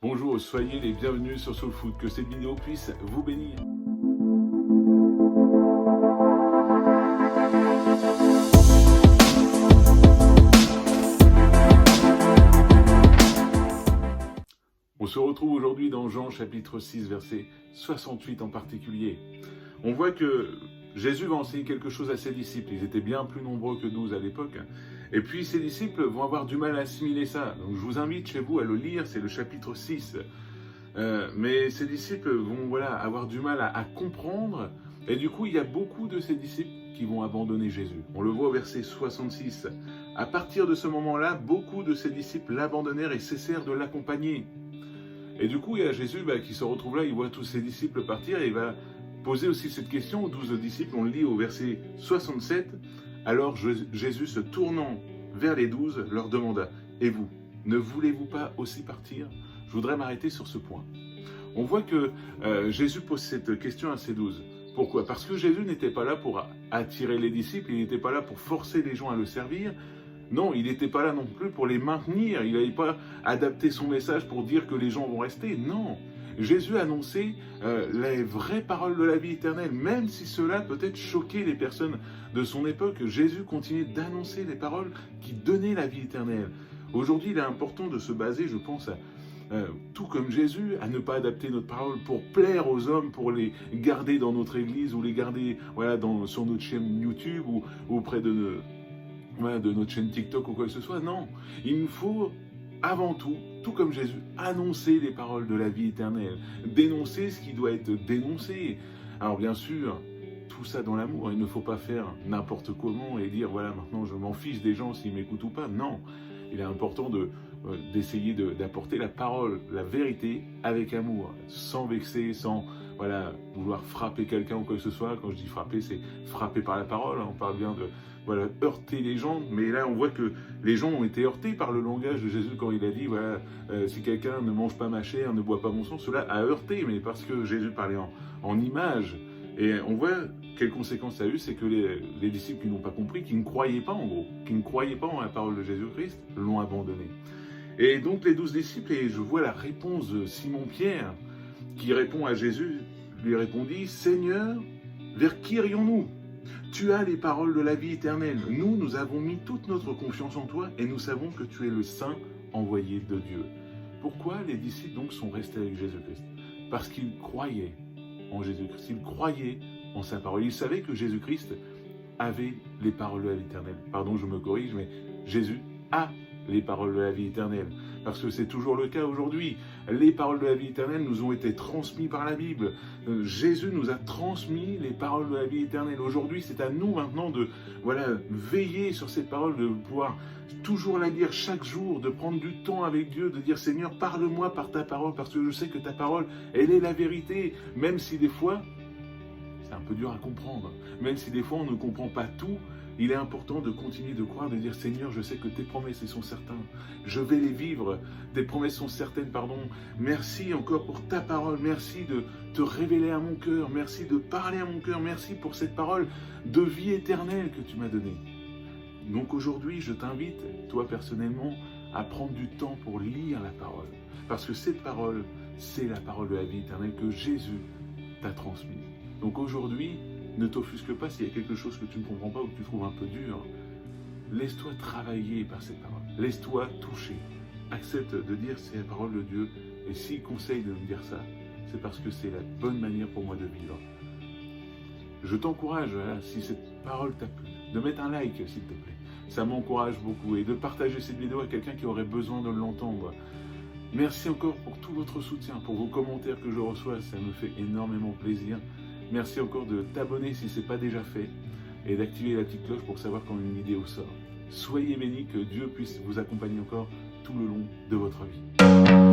Bonjour, soyez les bienvenus sur Soul Food, que cette vidéo puisse vous bénir. On se retrouve aujourd'hui dans Jean chapitre 6, verset 68 en particulier. On voit que Jésus va enseigner quelque chose à ses disciples. Ils étaient bien plus nombreux que 12 à l'époque. Et puis ses disciples vont avoir du mal à assimiler ça. Donc je vous invite chez vous à le lire, c'est le chapitre 6. Mais ses disciples vont avoir du mal à comprendre. Et du coup, il y a beaucoup de ses disciples qui vont abandonner Jésus. On le voit au verset 66. À partir de ce moment-là, beaucoup de ses disciples l'abandonnèrent et cessèrent de l'accompagner. Et du coup, il y a Jésus qui se retrouve là, il voit tous ses disciples partir et il va poser aussi cette question aux 12 disciples. On le lit au verset 67. Alors Jésus, se tournant vers les 12, leur demanda « Et vous, ne voulez-vous pas aussi partir ?» Je voudrais m'arrêter sur ce point. On voit que Jésus pose cette question à ses 12. Pourquoi? Parce que Jésus n'était pas là pour attirer les disciples, il n'était pas là pour forcer les gens à le servir. Non, il n'était pas là non plus pour les maintenir. Il n'avait pas adapté son message pour dire que les gens vont rester. Non, Jésus annonçait les vraies paroles de la vie éternelle, même si cela peut-être choquait les personnes de son époque. Jésus continuait d'annoncer les paroles qui donnaient la vie éternelle. Aujourd'hui, il est important de se baser, je pense, tout comme Jésus, à ne pas adapter notre parole pour plaire aux hommes, pour les garder dans notre église ou les garder sur notre chaîne YouTube ou auprès de notre chaîne TikTok ou quoi que ce soit. Non, il nous faut avant tout comme Jésus, annoncer les paroles de la vie éternelle, dénoncer ce qui doit être dénoncé. Alors bien sûr, tout ça dans l'amour, il ne faut pas faire n'importe comment et dire voilà maintenant je m'en fiche des gens s'ils m'écoutent ou pas. Non, il est important d'essayer d'apporter la parole, la vérité avec amour, sans vexer, sans vouloir frapper quelqu'un ou quoi que ce soit. Quand je dis frapper, c'est frapper par la parole. On parle bien de heurter les gens. Mais là, on voit que les gens ont été heurtés par le langage de Jésus quand il a dit si quelqu'un ne mange pas ma chair, ne boit pas mon sang, cela a heurté. Mais parce que Jésus parlait en images. Et on voit quelles conséquences ça a eu, c'est que les disciples qui n'ont pas compris, qui ne croyaient pas en gros, qui ne croyaient pas en la parole de Jésus-Christ, l'ont abandonné. Et donc les 12 disciples, et je vois la réponse de Simon-Pierre, qui répond à Jésus, lui répondit « Seigneur, vers qui irions-nous? Tu as les paroles de la vie éternelle. Nous avons mis toute notre confiance en toi et nous savons que tu es le Saint envoyé de Dieu. » Pourquoi les disciples donc sont restés avec Jésus-Christ? Parce qu'ils croyaient en Jésus-Christ, ils croyaient en sa parole. Ils savaient que Jésus-Christ avait les paroles de la vie éternelle. Pardon, je me corrige, mais Jésus a les paroles de la vie éternelle. Parce que c'est toujours le cas aujourd'hui. Les paroles de la vie éternelle nous ont été transmises par la Bible. Jésus nous a transmis les paroles de la vie éternelle. Aujourd'hui, c'est à nous maintenant de veiller sur ces paroles, de pouvoir toujours la lire chaque jour, de prendre du temps avec Dieu, de dire Seigneur, parle-moi par ta parole, parce que je sais que ta parole, elle est la vérité. Même si des fois, c'est un peu dur à comprendre. Même si des fois, on ne comprend pas tout, il est important de continuer de croire, de dire Seigneur, je sais que tes promesses elles sont certaines. Je vais les vivre. Tes promesses sont certaines, pardon. Merci encore pour ta parole. Merci de te révéler à mon cœur. Merci de parler à mon cœur. Merci pour cette parole de vie éternelle que tu m'as donnée. Donc aujourd'hui, je t'invite, toi personnellement, à prendre du temps pour lire la parole. Parce que cette parole, c'est la parole de la vie éternelle que Jésus t'a transmise. Donc aujourd'hui, ne t'offusque pas s'il y a quelque chose que tu ne comprends pas ou que tu trouves un peu dur. Laisse-toi travailler par cette parole. Laisse-toi toucher. Accepte de dire c'est la parole de Dieu. Et s'il conseille de me dire ça, c'est parce que c'est la bonne manière pour moi de vivre. Je t'encourage, si cette parole t'a plu, de mettre un like s'il te plaît. Ça m'encourage beaucoup. Et de partager cette vidéo à quelqu'un qui aurait besoin de l'entendre. Merci encore pour tout votre soutien, pour vos commentaires que je reçois. Ça me fait énormément plaisir. Merci encore de t'abonner si ce n'est pas déjà fait et d'activer la petite cloche pour savoir quand une vidéo sort. Soyez bénis, que Dieu puisse vous accompagner encore tout le long de votre vie.